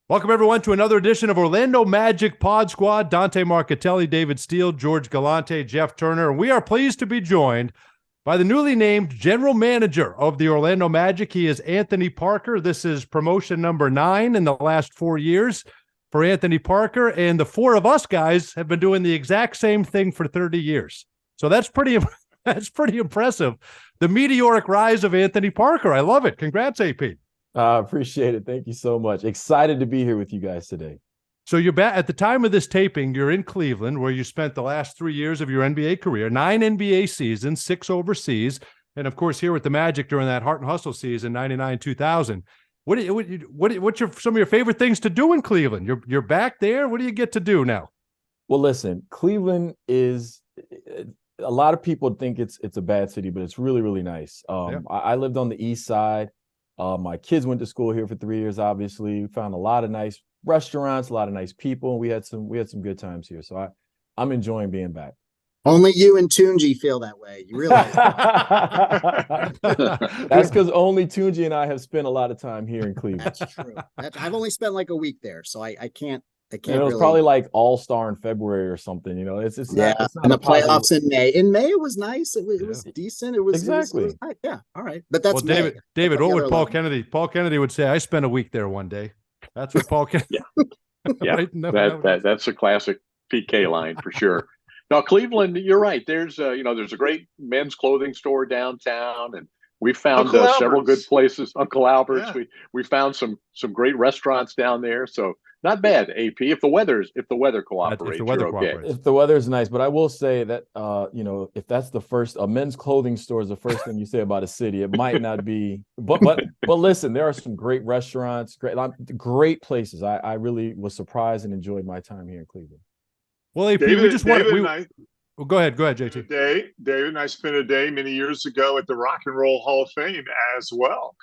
Welcome, everyone, to another edition of Orlando Magic Pod Squad. Dante Marchitelli, David Steele, George Galante, Jeff Turner. And we are pleased to be joined by the newly named general manager of the Orlando Magic. He is Anthony Parker. This is promotion number 9 in the last 4 years for Anthony Parker. And the four of us guys have been doing the exact same thing for 30 years. So that's pretty impressive. The meteoric rise of Anthony Parker. I love it. Congrats, AP. I appreciate it. Thank you so much. Excited to be here with you guys today. So you're back at the time of this taping, you're in Cleveland, where you spent the last 3 years of your NBA career, 9 NBA seasons, 6 overseas, and of course here with the Magic during that Heart and Hustle season, 99-2000. What's some of your favorite things to do in Cleveland? You're back there. What do you get to do now? Well, listen, Cleveland is a lot of people think it's a bad city, but it's really, really nice. I lived on the east side. My kids went to school here for 3 years. Obviously, we found a lot of nice restaurants, a lot of nice people, and we had some good times here. So I'm enjoying being back. Only you and Tunji feel that way. You realize That's because only Tunji and I have spent a lot of time here in Cleveland. That's true. I've only spent like a week there, so I can't. It was probably like All-Star in February or something. It's and the playoffs in May. In May it was nice. It was decent. It was exactly. It was nice. Yeah, all right. But that's David. What would Paul Kennedy? Paul Kennedy would say, "I spent a week there one day." That's what Paul Kennedy. Yeah, right? That's a classic PK line for sure. Now, Cleveland, you're right. There's there's a great men's clothing store downtown, and we found several good places. Uncle Albert's. Yeah. We found some great restaurants down there. So not bad, AP. If the weather cooperates, If the weather is nice, but I will say that if that's the first, a men's clothing store is the first thing you say about a city, it might not be. But listen, there are some great restaurants, great places. I really was surprised and enjoyed my time here in Cleveland. Well, AP, we just want to. Well, go ahead, JT. David and I spent a day many years ago at the Rock and Roll Hall of Fame as well.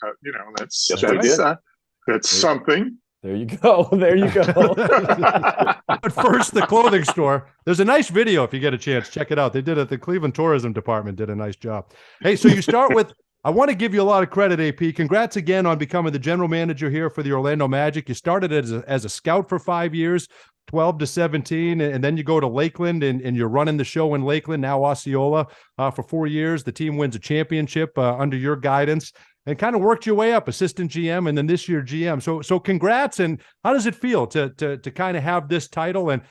That's something. There you go. There you go. But first, the clothing store. There's a nice video if you get a chance. Check it out. They did it. The Cleveland Tourism Department did a nice job. Hey, so you start with. I want to give you a lot of credit, AP. Congrats again on becoming the general manager here for the Orlando Magic. You started as a scout for 5 years, 12-17, and then you go to Lakeland, and you're running the show in Lakeland, now Osceola, for 4 years. The team wins a championship under your guidance and kind of worked your way up, assistant GM, and then this year GM. So congrats, and how does it feel to kind of have this title and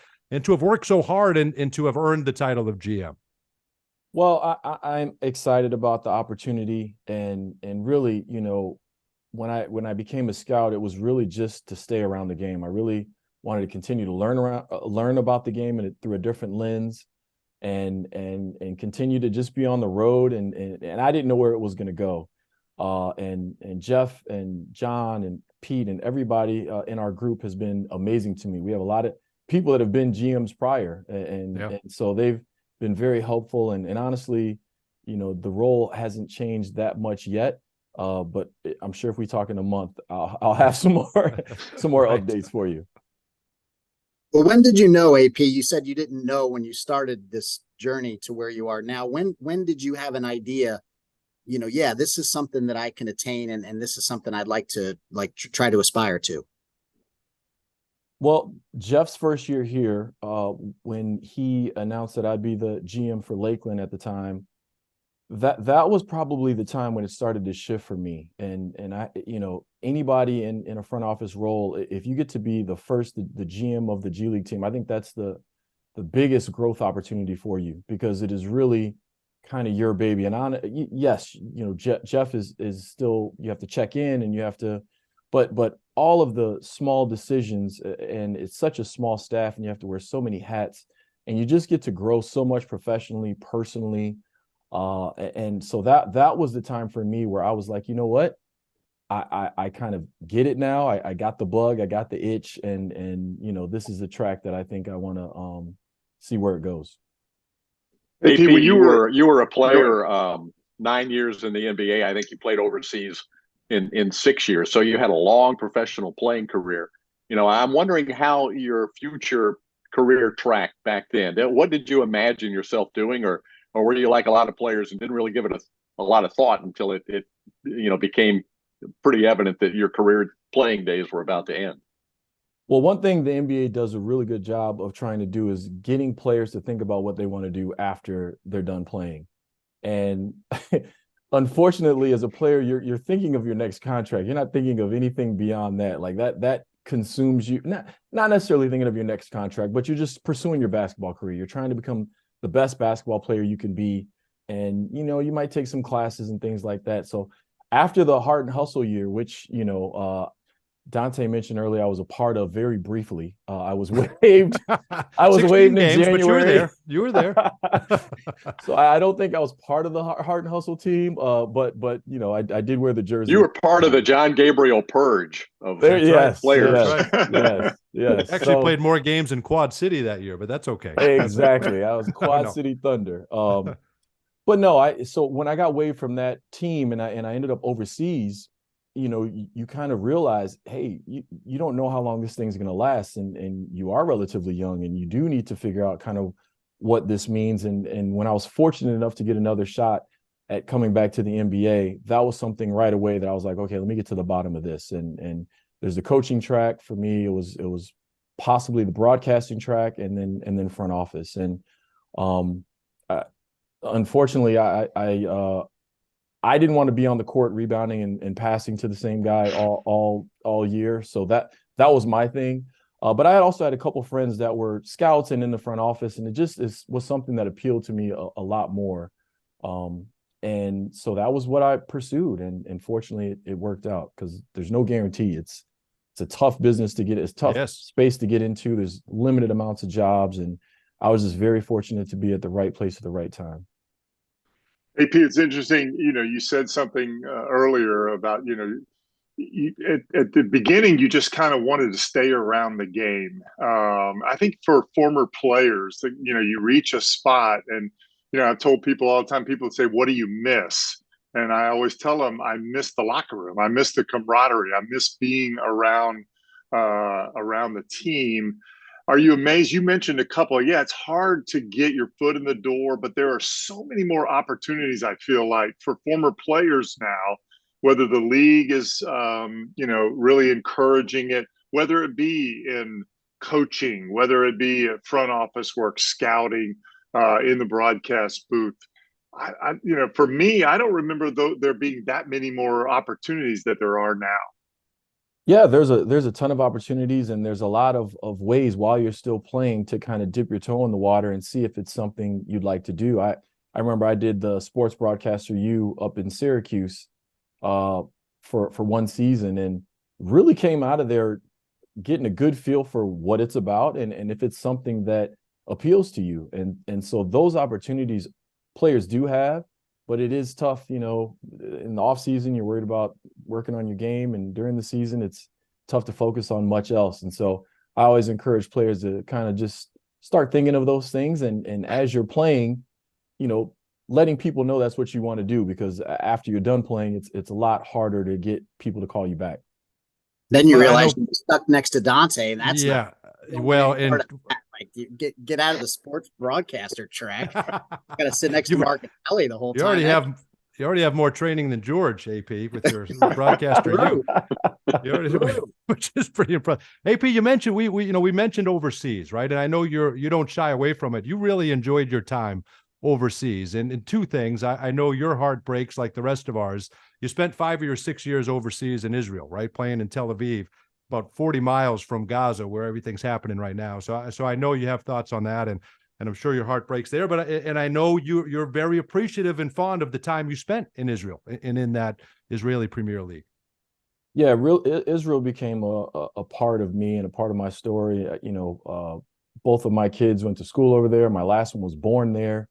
to have worked so hard and to have earned the title of GM? Well, I'm excited about the opportunity, and really, when I became a scout, it was really just to stay around the game. I really wanted to continue to learn about the game and through a different lens, and continue to just be on the road. And I didn't know where it was going to go. And Jeff and John and Pete and everybody in our group has been amazing to me. We have a lot of people that have been GMs prior, and so they've been very helpful, and honestly, the role hasn't changed that much yet. But I'm sure if we talk in a month, I'll have some more updates for you. Well, when did you know, AP? You said you didn't know when you started this journey to where you are now. When did you have an idea? This is something that I can attain, and this is something I'd like to try to aspire to. Well, Jeff's first year here, when he announced that I'd be the GM for Lakeland at the time, that was probably the time when it started to shift for me. And I, anybody in a front office role, if you get to be the GM of the G League team, I think that's the biggest growth opportunity for you, because it is really kind of your baby. And yes, Jeff is still, you have to check in, and you have to, but all of the small decisions, and it's such a small staff, and you have to wear so many hats, and you just get to grow so much professionally, personally. And so that was the time for me where I was like, you know what? I kind of get it now. I got the bug, I got the itch, and this is a track that I think I want to see where it goes. AP, when you were a player 9 years in the NBA, I think you played overseas in 6 years. So you had a long professional playing career. I'm wondering how your future career tracked back then. What did you imagine yourself doing, or were you like a lot of players and didn't really give it a lot of thought until it became pretty evident that your career playing days were about to end? Well, one thing the NBA does a really good job of trying to do is getting players to think about what they want to do after they're done playing. And unfortunately, as a player, you're thinking of your next contract. You're not thinking of anything beyond that. Like that consumes you. Not necessarily thinking of your next contract, but you're just pursuing your basketball career. You're trying to become the best basketball player you can be. And, you might take some classes and things like that. So after the Heart and Hustle year, which, Dante mentioned earlier, I was a part of very briefly. I was waived. I was waived in January. But you were there. You were there. So I don't think I was part of the Heart and Hustle team. But I did wear the jersey. You were part of the John Gabriel purge of players. Yes. Yes. Actually played more games in Quad City that year, but that's okay. Exactly. I was Quad City Thunder. But no, so when I got waived from that team and I ended up overseas, you kind of realize, hey, you don't know how long this thing's going to last, and you are relatively young, and you do need to figure out kind of what this means. And when I was fortunate enough to get another shot at coming back to the NBA, that was something right away that I was like, okay, let me get to the bottom of this. And there's the coaching track for me. It was possibly the broadcasting track, and then front office. And unfortunately, I didn't want to be on the court rebounding and passing to the same guy all year. So that was my thing. But I also had a couple friends that were scouts and in the front office, and it just was something that appealed to me a lot more. And so that was what I pursued. And fortunately, it worked out, because there's no guarantee. It's a tough business to get. It's tough space to get into. There's limited amounts of jobs. And I was just very fortunate to be at the right place at the right time. AP, it's interesting. You said something earlier about, at the beginning, you just kind of wanted to stay around the game. I think for former players, that you reach a spot, and I've told people all the time. People say, "What do you miss?" And I always tell them, I miss the locker room. I miss the camaraderie. I miss being around the team. Are you amazed? You mentioned a couple. Yeah, it's hard to get your foot in the door, but there are so many more opportunities, I feel like, for former players now, whether the league is, really encouraging it, whether it be in coaching, whether it be front office work, scouting, in the broadcast booth. For me, I don't remember there being that many more opportunities that there are now. Yeah, there's a ton of opportunities, and there's a lot of ways while you're still playing to kind of dip your toe in the water and see if it's something you'd like to do. I remember I did the Sports Broadcaster U up in Syracuse for one season, and really came out of there getting a good feel for what it's about and if it's something that appeals to you. And so those opportunities players do have. But it is tough, in the off season, you're worried about working on your game. And during the season, it's tough to focus on much else. And so I always encourage players to kind of just start thinking of those things. And as you're playing, letting people know that's what you want to do, because after you're done playing, it's a lot harder to get people to call you back. Then you realize you're stuck next to Dante, and that's you get out of the sports broadcaster track. Got to sit next to Mark and Kelly the whole time. You already have more training than George, AP, with your broadcaster. Which is pretty impressive. AP, you mentioned we mentioned overseas, right? And I know you don't shy away from it. You really enjoyed your time overseas, and two things. I know your heart breaks like the rest of ours. You spent 5 or 6 years overseas in Israel, right, playing in Tel Aviv, about 40 miles from Gaza, where everything's happening right now. So I know you have thoughts on that, and I'm sure your heart breaks there. But I know you're very appreciative and fond of the time you spent in Israel and in that Israeli Premier League. Yeah, Israel became a part of me and a part of my story. Both of my kids went to school over there. My last one was born there.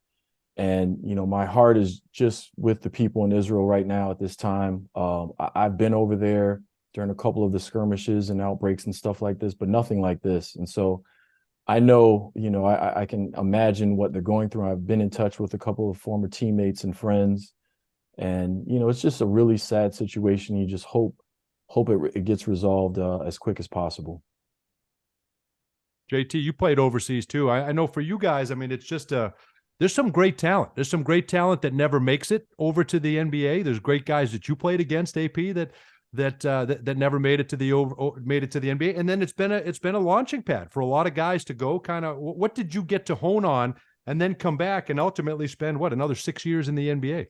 And, my heart is just with the people in Israel right now at this time. I've been over there during a couple of the skirmishes and outbreaks and stuff like this, but nothing like this. And so I know, I can imagine what they're going through. I've been in touch with a couple of former teammates and friends, and, it's just a really sad situation. You just hope it gets resolved as quick as possible. JT, you played overseas too. I know for you guys, it's just there's some great talent. There's some great talent that never makes it over to the NBA. There's great guys that you played against, AP, that that never made it to the NBA, and then it's been a launching pad for a lot of guys to go kind of. What did you get to hone on, and then come back and ultimately spend another 6 years in the NBA?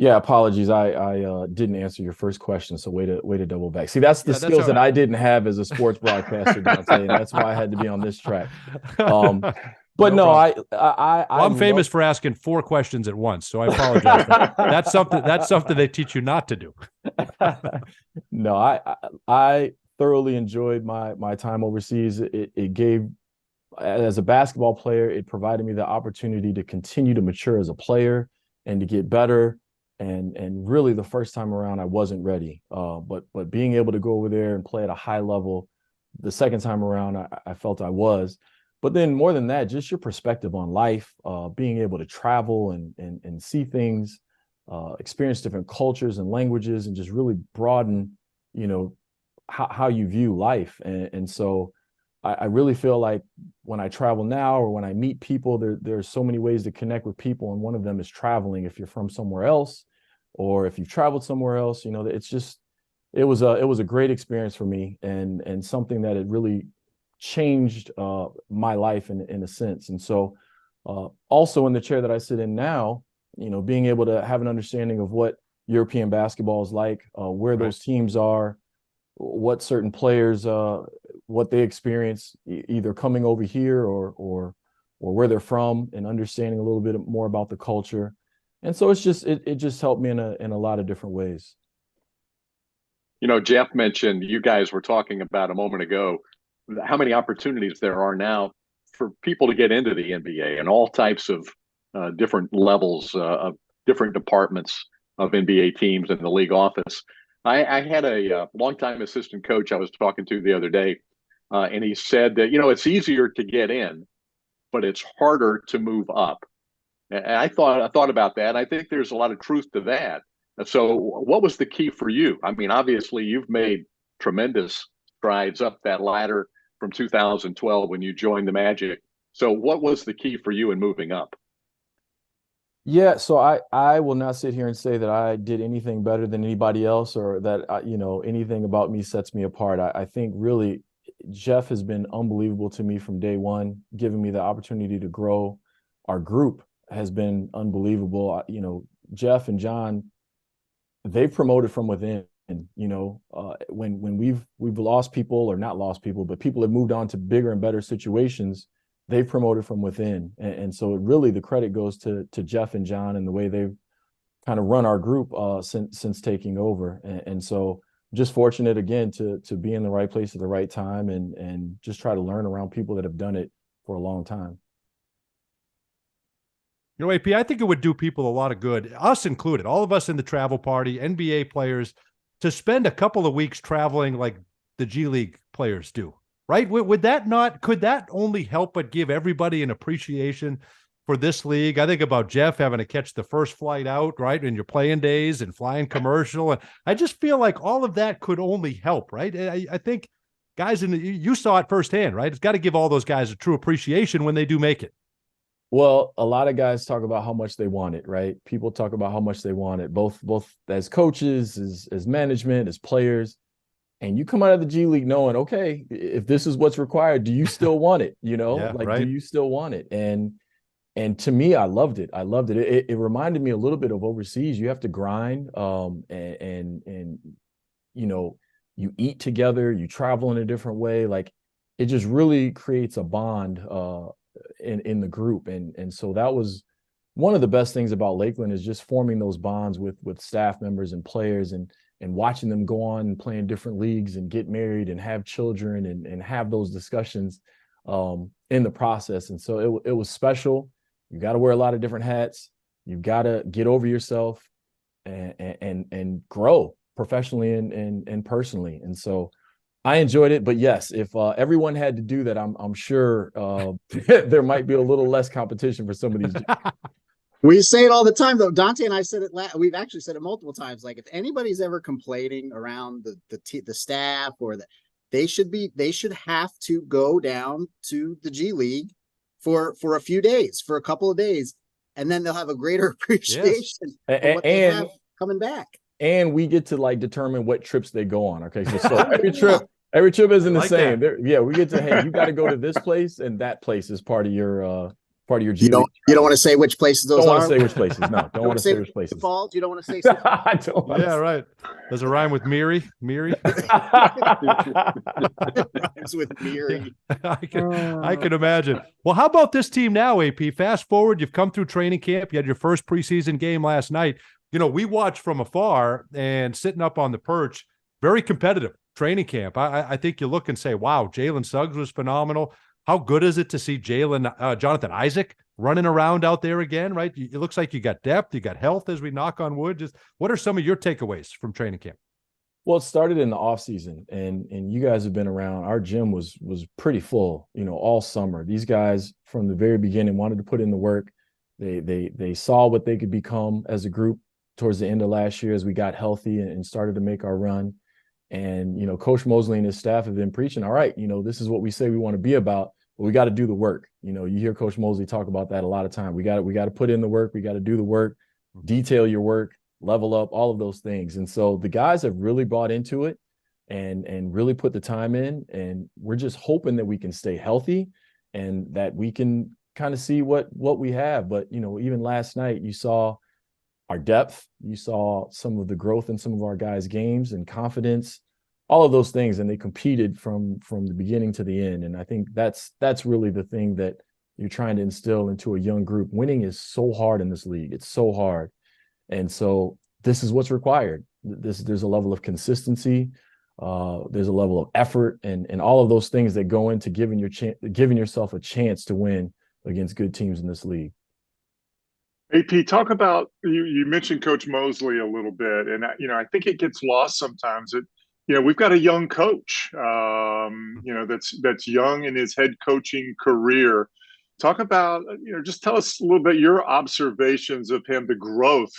Yeah, apologies. I didn't answer your first question, so way to double back. See, that's the skills that I didn't have as a sports broadcaster, Dante, and that's why I had to be on this track. But no, I'm famous for asking 4 questions at once, so I apologize. That's something they teach you not to do. No, I thoroughly enjoyed my time overseas. It gave, as a basketball player, it provided me the opportunity to continue to mature as a player and to get better. And really, the first time around, I wasn't ready. But being able to go over there and play at a high level, the second time around, I felt I was. But then more than that, just your perspective on life, being able to travel and see things, experience different cultures and languages, and just really broaden, how you view life. And so I really feel like when I travel now, or when I meet people, there's so many ways to connect with people. And one of them is traveling. If you're from somewhere else, or if you've traveled somewhere else, it was a great experience for me, and something that it really changed my life in a sense. And so also in the chair that I sit in now, being able to have an understanding of what European basketball is like, where those teams are, what certain players, what they experience either coming over here or where they're from, and understanding a little bit more about the culture. And so it just helped me in a lot of different ways. Jeff mentioned, you guys were talking about a moment ago, how many opportunities there are now for people to get into the NBA and all types of different levels of different departments of NBA teams in the league office. I had a longtime assistant coach I was talking to the other day, and he said that, it's easier to get in, but it's harder to move up. And I thought about that. I think there's a lot of truth to that. So what was the key for you? I mean, obviously you've made tremendous strides up that ladder from 2012 when you joined the Magic. So what was the key for you in moving up? Yeah, so I will not sit here and say that I did anything better than anybody else, or that anything about me sets me apart. I think really Jeff has been unbelievable to me from day one, giving me the opportunity to grow. Our group has been unbelievable. Jeff and John, they've promoted from within. When we've lost people, or not lost people, but people have moved on to bigger and better situations, they've promoted from within. And so really the credit goes to Jeff and John and the way they've kind of run our group since taking over. And so just fortunate again to be in the right place at the right time, and just try to learn around people that have done it for a long time. AP, I think it would do people a lot of good, us included, all of us in the travel party, NBA players, to spend a couple of weeks traveling like the G League players do, right? Could that only help but give everybody an appreciation for this league? I think about Jeff having to catch the first flight out, right, in your playing days, and flying commercial. And I just feel like all of that could only help, right? I think guys, you saw it firsthand, right? It's got to give all those guys a true appreciation when they do make it. Well, a lot of guys talk about how much they want it, right? People talk about how much they want it, both as coaches, as management, as players. And you come out of the G League knowing, okay, if this is what's required, do you still want it? Do you still want it? And to me, I loved it. I loved it. It reminded me a little bit of overseas. You have to grind, and you eat together, you travel in a different way. Like, it just really creates a bond in the group. And so that was one of the best things about Lakeland, is just forming those bonds with staff members and players, and watching them go on and play in different leagues and get married and have children and have those discussions in the process. And so it was special. You got to wear a lot of different hats. You've got to get over yourself and grow professionally and personally. And so I enjoyed it. But yes, if everyone had to do that, I'm sure there might be a little less competition for some of these. We say it all the time, though. Dante and I said it. We've actually said it multiple times. Like, if anybody's ever complaining around the staff, or they should have to go down to the G League for a few days, for a couple of days, and then they'll have a greater appreciation for what they have coming back. and we get to like determine what trips they go on. Okay, so every trip isn't the same. Yeah, we get to, hey, you got to go to this place, and that place is part of your You don't want to say which places those are? Don't want to say which places. No, don't want to say which places. Falls. You don't want to say. I don't. Yeah, right. Does it rhyme with Miri? Miri. It's with Miri. I can imagine. Well, how about this team now, AP? Fast forward, you've come through training camp. You had your first preseason game last night. You know, we watched from afar and sitting up on the perch. Very competitive training camp. I think you look and say, wow, Jalen Suggs was phenomenal. How good is it to see Jonathan Isaac running around out there again, right? It looks like you got depth, you got health as we knock on wood. Just what are some of your takeaways from training camp? Well, it started in the off season, and you guys have been around. Our gym was pretty full, you know, all summer. These guys from the very beginning wanted to put in the work. They saw what they could become as a group towards the end of last year as we got healthy and started to make our run. And, you know, Coach Mosley and his staff have been preaching, all right, you know, this is what we say we want to be about, but we got to do the work. You know, you hear Coach Mosley talk about that a lot of time. We got to put in the work. We got to do the work, detail your work, level up, all of those things. And so the guys have really bought into it and really put the time in. And we're just hoping that we can stay healthy and that we can kind of see what we have. But, you know, even last night, you saw our depth, you saw some of the growth in some of our guys' games and confidence, all of those things, and they competed from the beginning to the end. And I think that's really the thing that you're trying to instill into a young group. Winning is so hard in this league. It's so hard. And so this is what's required. There's a level of consistency. There's a level of effort and all of those things that go into giving yourself a chance to win against good teams in this league. AP, talk about you mentioned Coach Mosley a little bit, and you know I think it gets lost sometimes. You know, we've got a young coach, you know, that's young in his head coaching career. Talk about, you know, just tell us a little bit your observations of him, the growth.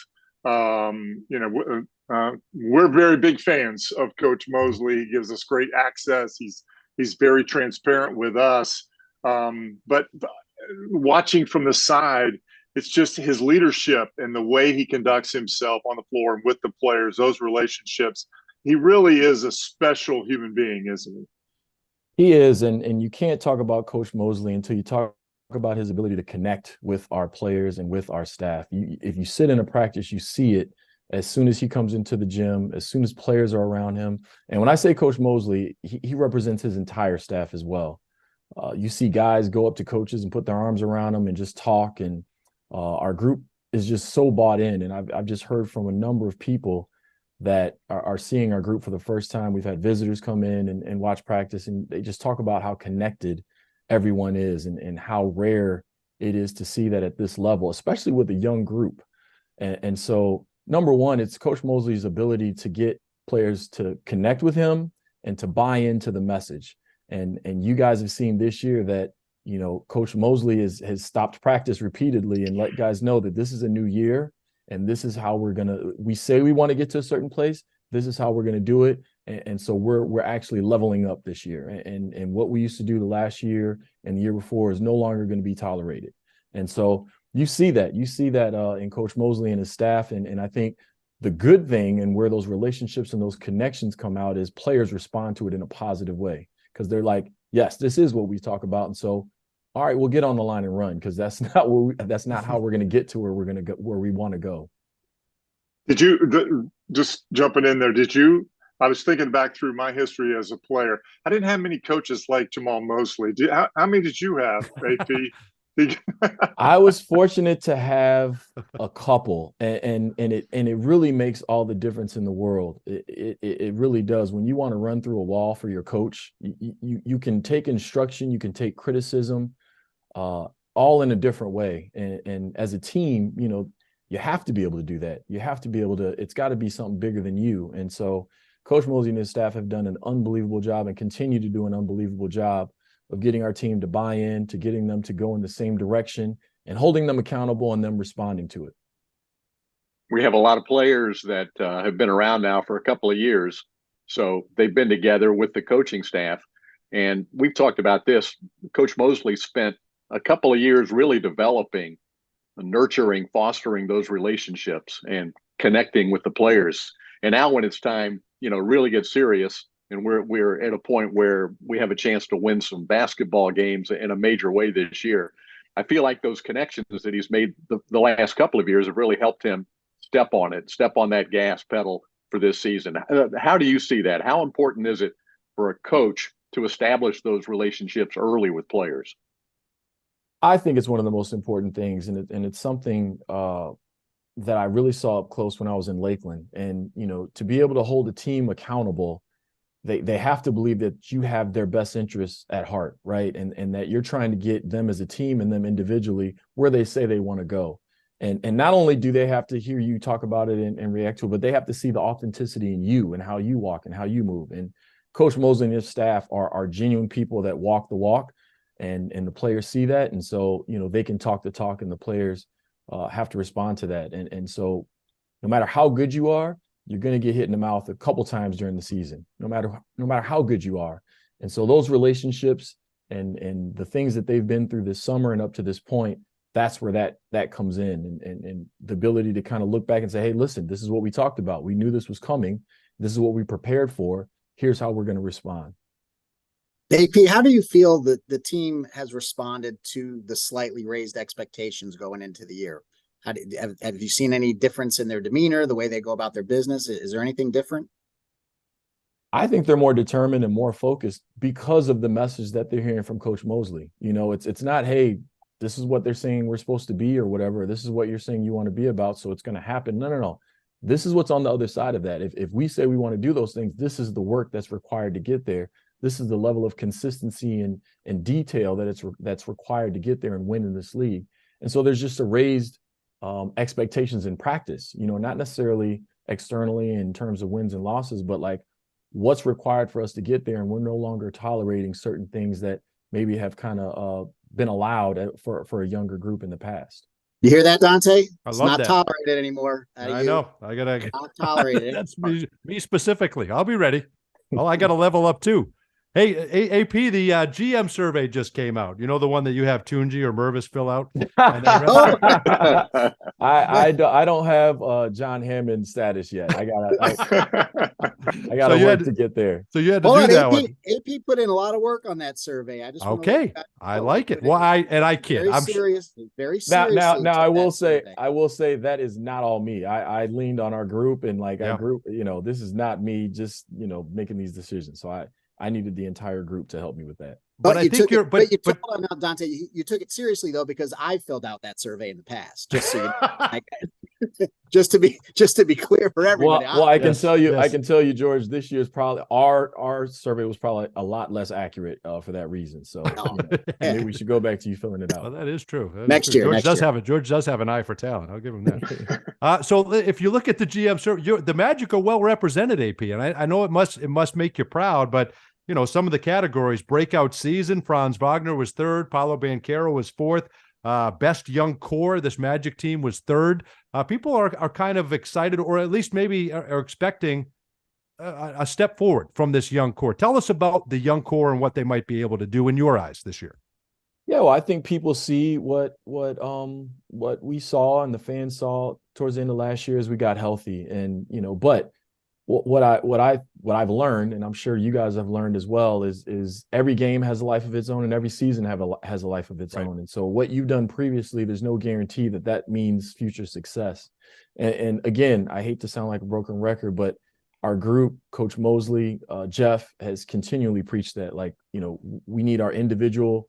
You know, we're very big fans of Coach Mosley. He gives us great access. He's very transparent with us. But watching from the side, it's just his leadership and the way he conducts himself on the floor and with the players, those relationships. He really is a special human being, isn't he? He is, and you can't talk about Coach Mosley until you talk about his ability to connect with our players and with our staff. If you sit in a practice, you see it as soon as he comes into the gym, as soon as players are around him. And when I say Coach Mosley, he represents his entire staff as well. You see guys go up to coaches and put their arms around them and just talk, and our group is just so bought in. And I've just heard from a number of people that are seeing our group for the first time. We've had visitors come in and watch practice, and they just talk about how connected everyone is and how rare it is to see that at this level, especially with a young group. And so, number one, it's Coach Mosley's ability to get players to connect with him and to buy into the message. And you guys have seen this year that, you know, Coach Mosley has stopped practice repeatedly and let guys know that this is a new year. And this is how we say we want to get to a certain place. This is how we're going to do it. And so we're actually leveling up this year. And what we used to do the last year and the year before is no longer going to be tolerated. And so you see that in Coach Mosley and his staff. And I think the good thing and where those relationships and those connections come out is players respond to it in a positive way, because they're like, yes, this is what we talk about. And so, all right, we'll get on the line and run, because that's not how we're going to get to where we're going to go, where we want to go. Did you just jumping in there? I was thinking back through my history as a player. I didn't have many coaches like Jamal Mosley. How many did you have, AP? I was fortunate to have a couple, and it really makes all the difference in the world. It really does. When you want to run through a wall for your coach, you can take instruction, you can take criticism, all in a different way. And as a team, you know, you have to be able to do that. You have to be able to. It's got to be something bigger than you. And so, Coach Mosley and his staff have done an unbelievable job and continue to do an unbelievable job of getting our team to buy in, to getting them to go in the same direction and holding them accountable and them responding to it. We have a lot of players that have been around now for a couple of years. So they've been together with the coaching staff. And we've talked about this. Coach Mosley spent a couple of years really developing, nurturing, fostering those relationships and connecting with the players. And now when it's time, really get serious, and we're at a point where we have a chance to win some basketball games in a major way this year. I feel like those connections that he's made the last couple of years have really helped him step on that gas pedal for this season. How do you see that? How important is it for a coach to establish those relationships early with players? I think it's one of the most important things, and it's something that I really saw up close when I was in Lakeland. And to be able to hold a team accountable, they have to believe that you have their best interests at heart, right? And that you're trying to get them as a team and them individually where they say they want to go. And not only do they have to hear you talk about it and react to it, but they have to see the authenticity in you and how you walk and how you move. And Coach Mosley and his staff are genuine people that walk the walk, and the players see that. And so, they can talk the talk, and the players have to respond to that. And so no matter how good you are, you're going to get hit in the mouth a couple times during the season, no matter how good you are. And so those relationships and the things that they've been through this summer and up to this point, that's where that comes in, and the ability to kind of look back and say, hey, listen, this is what we talked about. We knew this was coming. This is what we prepared for. Here's how we're going to respond. AP, how do you feel that the team has responded to the slightly raised expectations going into the year? Have you seen any difference in their demeanor, the way they go about their business? Is there anything different? I think they're more determined and more focused because of the message that they're hearing from Coach Mosley. It's not, hey, this is what they're saying we're supposed to be or whatever. This is what you're saying you want to be about, so it's going to happen. No. This is what's on the other side of that. If we say we want to do those things, this is the work that's required to get there. This is the level of consistency and detail that's required to get there and win in this league. And so there's just a raised expectations in practice, not necessarily externally in terms of wins and losses, but like what's required for us to get there. And we're no longer tolerating certain things that maybe have kind of been allowed for a younger group in the past. You hear that, Dante? It's not tolerated anymore. I know. I gotta not tolerated. That's me specifically. I'll be ready. Well, I gotta level up too. Hey, AP, the GM survey just came out. The one that you have Tunji or Mervis fill out? I don't have John Hammond status yet. I gotta work to get there. So you had to do that one. AP put in a lot of work on that survey. I just I like it. Well, I kid. I'm serious. Very serious. Now I will say that is not all me. I leaned on our group, and our group, this is not me just making these decisions. So I needed the entire group to help me with that. But I think Dante, you took it seriously though, because I filled out that survey in the past, just so just to be clear for everybody. Well, I can tell you, George, this year's probably our survey was probably a lot less accurate for that reason. So maybe we should go back to you filling it out. Well, that is true. Next year, George does have an eye for talent. I'll give him that. So if you look at the GM survey, the Magic are well represented, AP, and I know it must make you proud, but some of the categories: breakout season, Franz Wagner was third, Paolo Banchero was fourth, best young core, this Magic team was third. People are kind of excited, or at least maybe are expecting a step forward from this young core. Tell us about the young core and what they might be able to do in your eyes this year. Yeah, well, I think people see what we saw and the fans saw towards the end of last year as we got healthy, and but what I've learned, and I'm sure you guys have learned as well, is every game has a life of its own, and every season has a life of its own. And so what you've done previously, there's no guarantee that means future success. And again, I hate to sound like a broken record, but our group, Coach Mosley, Jeff, has continually preached that, we need our individual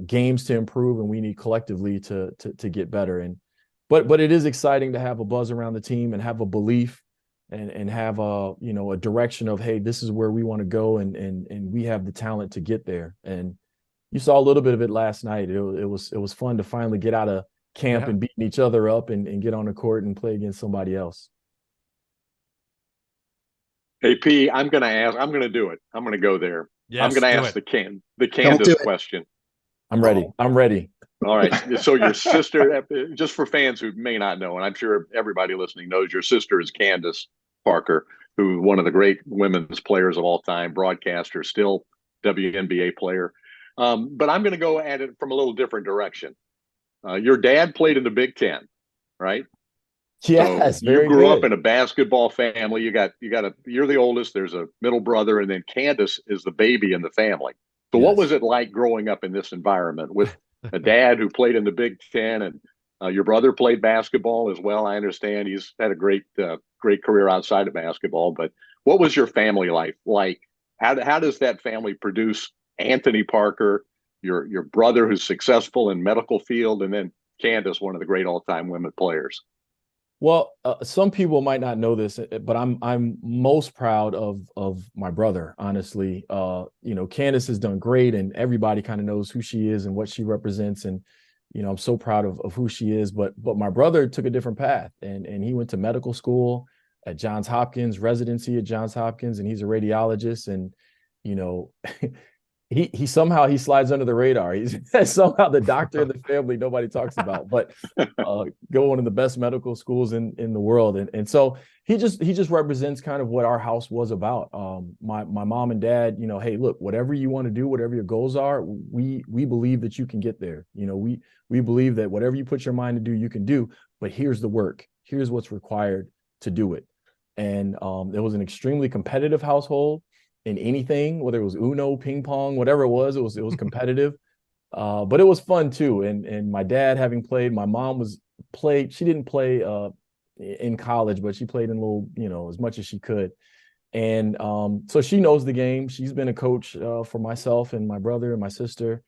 games to improve, and we need collectively to get better. But it is exciting to have a buzz around the team and have a belief and have a direction of, hey, this is where we want to go, and we have the talent to get there. And you saw a little bit of it last night. It was fun to finally get out of camp and beating each other up and get on the court and play against somebody else. AP, I'm going to do it. I'm going to go there. Yes, I'm going to ask the Candace question. I'm ready. All right. So your sister, just for fans who may not know, and I'm sure everybody listening knows, your sister is Candace Parker, who one of the great women's players of all time, broadcaster, still WNBA player. But I'm going to go at it from a little different direction. Your dad played in the Big Ten, right? Yes, So you very grew up good. in a basketball family. You're the oldest. There's a middle brother, and then Candace is the baby in the family. So what was Yes. it like growing up in this environment with a dad who played in the Big Ten, and your brother played basketball as well? I understand he's had a great career outside of basketball. But what was your family life like? How does that family produce Anthony Parker, your brother who's successful in medical field, and then Candace, one of the great all-time women players? Well, some people might not know this, but I'm most proud of my brother. Honestly, Candace has done great, and everybody kind of knows who she is and what she represents, and I'm so proud of who she is. But my brother took a different path, and he went to medical school at Johns Hopkins, residency at Johns Hopkins, and he's a radiologist, and you know. He somehow he slides under the radar. He's somehow the doctor in the family nobody talks about, but go one of the best medical schools in the world. And so he just represents kind of what our house was about. My mom and dad, hey, look, whatever you want to do, whatever your goals are, we believe that you can get there. We believe that whatever you put your mind to do, you can do, but here's the work. Here's what's required to do it. And it was an extremely competitive household. In anything, whether it was Uno, ping pong, whatever it was competitive. But it was fun too. And my dad, having played, my mom she didn't play in college, but she played in little, as much as she could. And so she knows the game. She's been a coach for myself and my brother and my sister.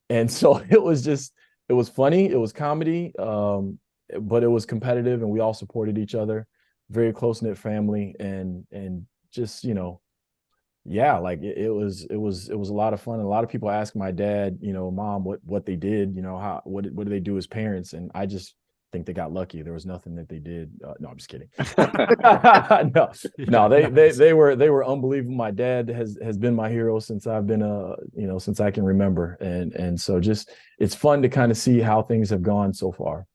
And so it was funny, it was comedy, but it was competitive, and we all supported each other. Very close-knit family, and just, yeah, like it was a lot of fun. And a lot of people ask my dad, mom, what they did, what do they do as parents? And I just think they got lucky. There was nothing that they did. No, I'm just kidding. No, they were unbelievable. My dad has been my hero since I've been since I can remember. And so just it's fun to kind of see how things have gone so far.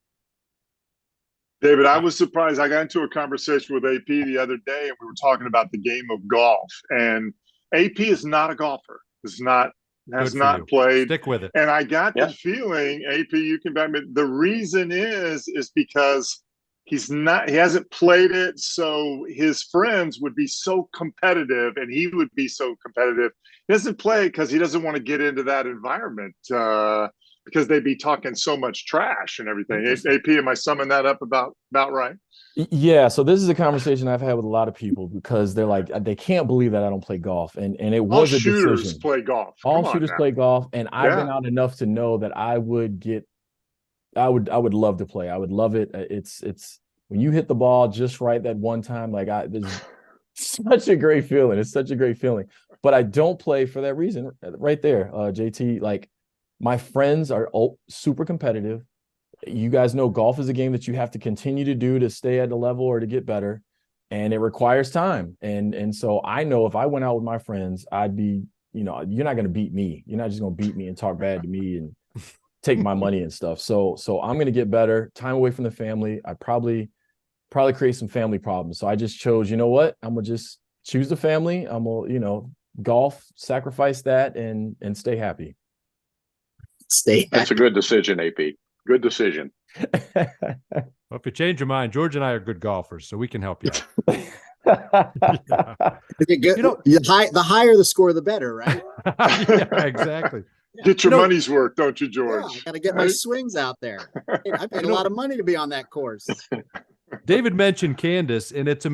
David, I was surprised. I got into a conversation with AP the other day, and we were talking about the game of golf. And AP is not a golfer. Has not played. Stick with it. And I got the feeling, AP, you can back me. The reason is because he hasn't played it, so his friends would be so competitive, and he would be so competitive. He doesn't play because he doesn't want to get into that environment. Because they'd be talking so much trash and everything. AP, am I summing that up about right? Yeah. So this is a conversation I've had with a lot of people, because they're like, they can't believe that I don't play golf. And it was a decision. All shooters play golf. All shooters play golf. And I've been out enough to know that I would love to play. I would love it. It's when you hit the ball just right that one time, there's such a great feeling. It's such a great feeling. But I don't play for that reason right there, JT. My friends are super competitive. You guys know golf is a game that you have to continue to do to stay at the level or to get better, and it requires time. And so I know if I went out with my friends, I'd be, you're not going to beat me. You're not just going to beat me and talk bad to me and take my money and stuff. So I'm going to get better. Time away from the family. I probably create some family problems. So I just chose, you know what? I'm going to just choose the family. I'm going to, golf, sacrifice that and stay happy. That's a good decision, AP. Good decision. Well, if you change your mind, George and I are good golfers, so we can help you out. The higher the score, the better, right? Yeah, exactly. Get your money's worth, don't you, George? Yeah, I got to get my swings out there. I paid a lot of money to be on that course. David mentioned Candace, and it's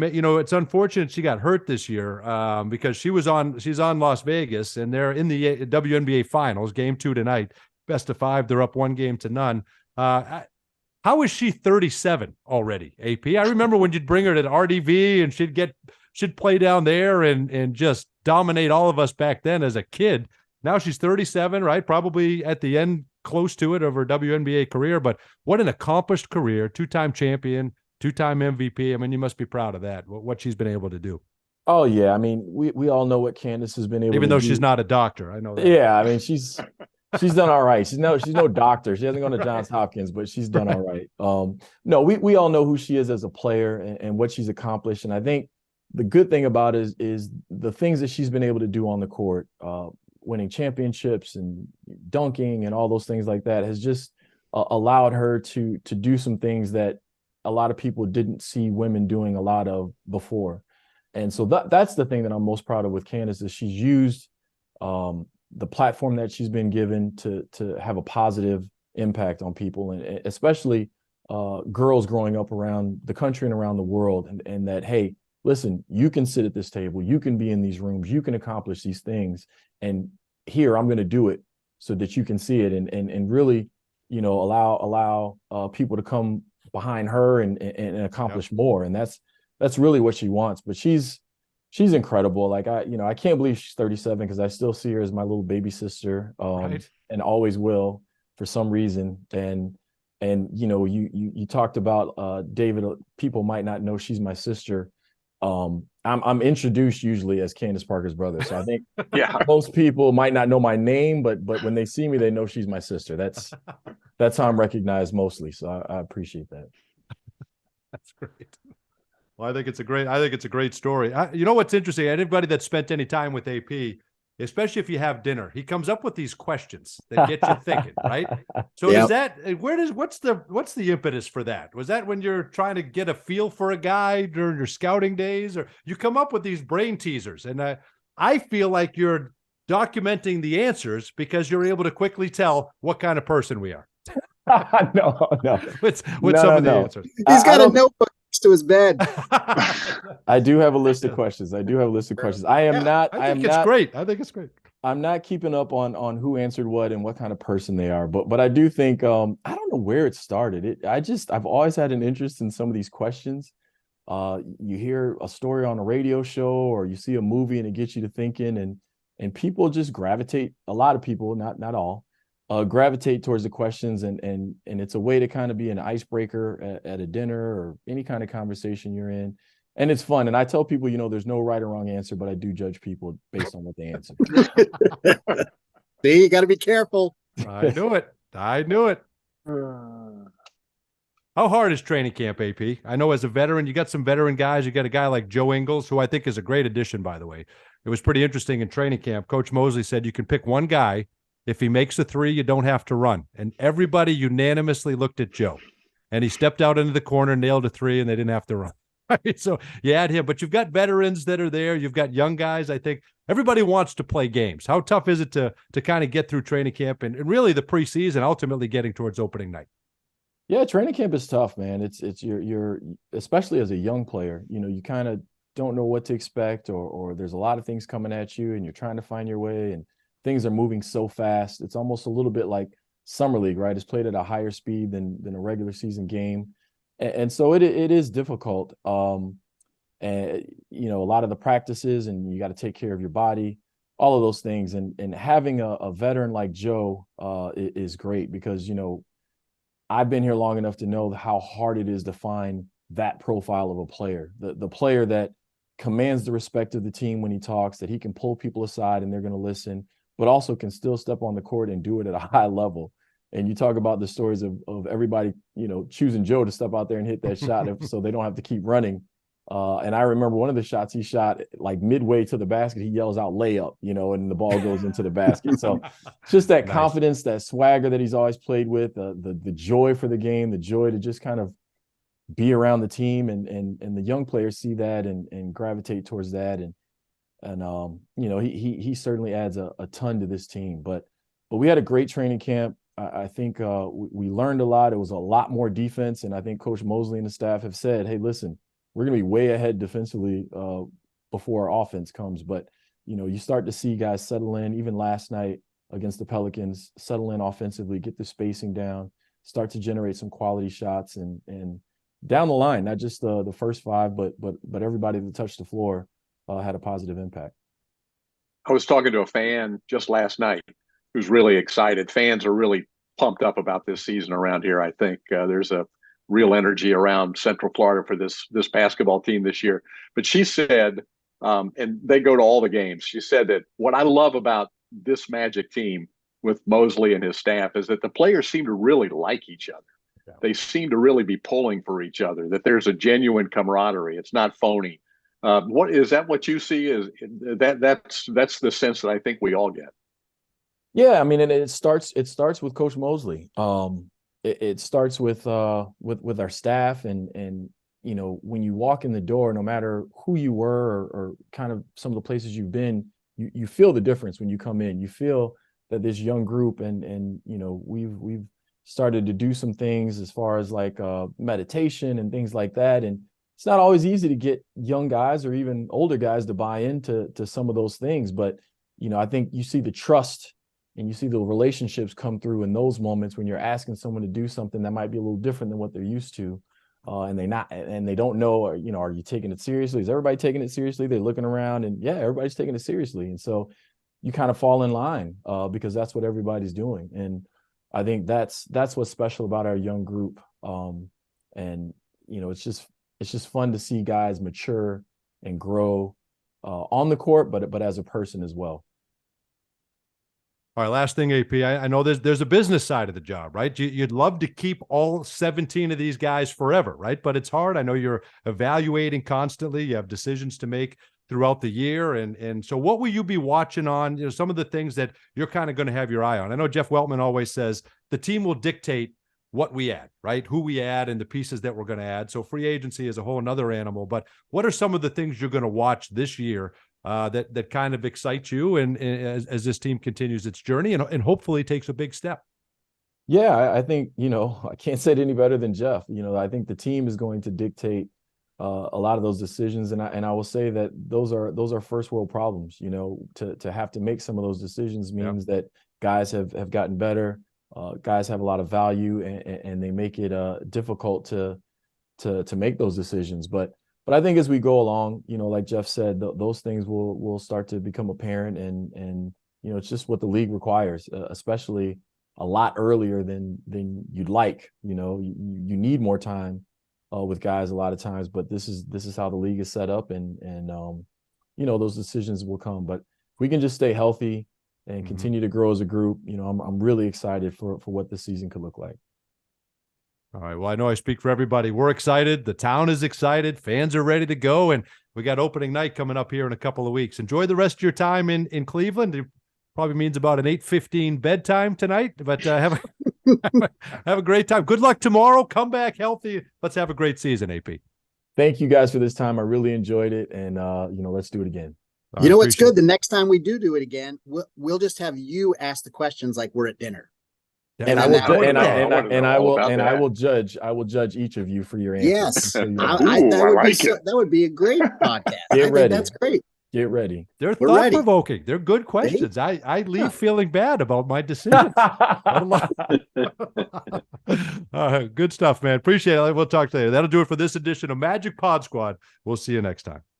unfortunate she got hurt this year because she's on Las Vegas, and they're in the WNBA Finals, Game 2 tonight. Best of 5. They're up 1-0. How is she 37 already, AP? I remember when you'd bring her to RDV and she'd play down there and just dominate all of us back then as a kid. Now she's 37, right? Probably at the end, close to it, of her WNBA career. But what an accomplished career, 2-time champion, 2-time MVP. I mean, you must be proud of that, what she's been able to do. Oh, yeah. I mean, we all know what Candace has been able to do. Even though she's not a doctor, I know that. Yeah, I mean, she's done all right. She's no doctor. She hasn't gone to Johns Hopkins, but she's done all right. No, we all know who she is as a player and what she's accomplished. And I think the good thing about it is the things that she's been able to do on the court, winning championships and dunking and all those things like that, has just allowed her to do some things that a lot of people didn't see women doing a lot of before. And so that's the thing that I'm most proud of with Candace, is she's used the platform that she's been given to have a positive impact on people, and especially girls growing up around the country and around the world, and that, hey, listen, you can sit at this table, you can be in these rooms, you can accomplish these things, and here I'm going to do it so that you can see it, and really, you know, allow people to come behind her and accomplish more. And that's really what she wants. But she's incredible. Like, I can't believe she's 37, because I still see her as my little baby sister, Right. and always will for some reason. And you know, you talked about David. People might not know she's my sister. I'm introduced usually as Candace Parker's brother, so I think most people might not know my name, but when they see me, they know she's my sister. That's how I'm recognized mostly. So I appreciate that. That's great. Well, I think it's a great story. You know what's interesting? Anybody that spent any time with AP, especially if you have dinner, he comes up with these questions that get you thinking, right? So Yep. is that what's the impetus for that? Was that when you're trying to get a feel for a guy during your scouting days, or you come up with these brain teasers? And I feel like you're documenting the answers because you're able to quickly tell what kind of person we are. No. What's some of the answers? He's got a notebook next to his bed. I do have a list of questions. I am not. I think it's great. I'm not keeping up on who answered what and what kind of person they are. But I do think, I don't know where it started. I've always had an interest in some of these questions. You hear a story on a radio show, or you see a movie, and it gets you to thinking, and people just gravitate. A lot of people, not all, gravitate towards the questions, and it's a way to kind of be an icebreaker at a dinner or any kind of conversation you're in. And it's fun. And I tell people, you know, there's no right or wrong answer, but I do judge people based on what they answer. See, you got to be careful. I knew it. How hard is training camp, AP? I know as a veteran, you got some veteran guys. You got a guy like Joe Ingles, who I think is a great addition, by the way. It was pretty interesting in training camp. Coach Mosley said you can pick one guy. If he makes a three, you don't have to run. And everybody unanimously looked at Joe. And he stepped out into the corner, nailed a three, and they didn't have to run. So you add him, but you've got veterans that are there. You've got young guys. I think everybody wants to play games. How tough is it to kind of get through training camp and really the preseason, ultimately getting towards opening night? Yeah, training camp is tough, man. It's you're especially as a young player, you know, you kind of don't know what to expect, or there's a lot of things coming at you, and you're trying to find your way, and things are moving so fast. It's almost a little bit like summer league, right? It's played at a higher speed than a regular season game. And so it is difficult. And, you know, a lot of the practices, and you got to take care of your body, all of those things. And having a veteran like Joe is great, because, you know, I've been here long enough to know how hard it is to find that profile of a player, the player that commands the respect of the team when he talks, that he can pull people aside and they're going to listen, but also can still step on the court and do it at a high level. And you talk about the stories of everybody, you know, choosing Joe to step out there and hit that shot so they don't have to keep running. And I remember one of the shots he shot, like midway to the basket, he yells out layup, you know, and the ball goes into the basket. So just that confidence, that swagger that he's always played with, the joy for the game, the joy to just kind of be around the team, and the young players see that and gravitate towards that. And you know, he certainly adds a ton to this team. But we had a great training camp. I think we learned a lot. It was a lot more defense. And I think Coach Mosley and the staff have said, hey, listen, we're going to be way ahead defensively before our offense comes. But, you know, you start to see guys settle in, even last night against the Pelicans, settle in offensively, get the spacing down, start to generate some quality shots, and down the line, not just the first five, but everybody that touched the floor had a positive impact. I was talking to a fan just last night who's really excited. Fans are really pumped up about this season around here. I think there's a real energy around Central Florida for this basketball team this year. But she said, and they go to all the games, she said that what I love about this Magic team with Mosley and his staff is that the players seem to really like each other. Yeah. They seem to really be pulling for each other, that there's a genuine camaraderie. It's not phony. What is that? What you see is that's the sense that I think we all get. Yeah, I mean, and it starts with Coach Mosley. it starts with our staff, and you know, when you walk in the door, no matter who you were or kind of some of the places you've been, you feel the difference when you come in. You feel that this young group, and you know, we've started to do some things as far as like meditation and things like that, and it's not always easy to get young guys or even older guys to buy into some of those things. But you know, I think you see the trust and you see the relationships come through in those moments when you're asking someone to do something that might be a little different than what they're used to, and they don't know, or you know, are you taking it seriously? Is everybody taking it seriously? They're looking around, and yeah, everybody's taking it seriously, and so you kind of fall in line because that's what everybody's doing. And I think that's what's special about our young group. And you know, it's just fun to see guys mature and grow on the court, but as a person as well. All right, last thing, AP. I know there's a business side of the job, right? You'd love to keep all 17 of these guys forever, right? But it's hard. I know you're evaluating constantly. You have decisions to make throughout the year, and so what will you be watching on? You know, some of the things that you're kind of going to have your eye on. I know Jeff Weltman always says the team will dictate what we add, right? Who we add and the pieces that we're going to add. So free agency is a whole another animal. But what are some of the things you're going to watch this year that kind of excites you, and as this team continues its journey and hopefully takes a big step? Yeah, I think, you know, I can't say it any better than Jeff. You know, I think the team is going to dictate a lot of those decisions, and I will say that those are first world problems. You know, to have to make some of those decisions means that guys have gotten better. Guys have a lot of value, and they make it difficult to make those decisions. But I think as we go along, you know, like Jeff said, those things will start to become apparent, and you know, it's just what the league requires, especially a lot earlier than you'd like. You know, you need more time with guys a lot of times, but this is how the league is set up, and you know, those decisions will come. But if we can just stay healthy and continue to grow as a group, you know, I'm really excited for what this season could look like. All right. Well, I know I speak for everybody. We're excited. The town is excited. Fans are ready to go. And we got opening night coming up here in a couple of weeks. Enjoy the rest of your time in Cleveland. It probably means about an 8:15 bedtime tonight, but have a great time. Good luck tomorrow. Come back healthy. Let's have a great season, AP. Thank you guys for this time. I really enjoyed it. And, you know, let's do it again. You know what's good? The next time we do it again, we'll just have you ask the questions like we're at dinner. And I will judge each of you for your answers. Yes, that would be a great podcast. Get ready. That's great. Get ready. They're thought-provoking. They're good questions. I leave feeling bad about my decisions. Good stuff, man. Appreciate it. We'll talk to you later. That'll do it for this edition of Magic Pod Squad. We'll see you next time.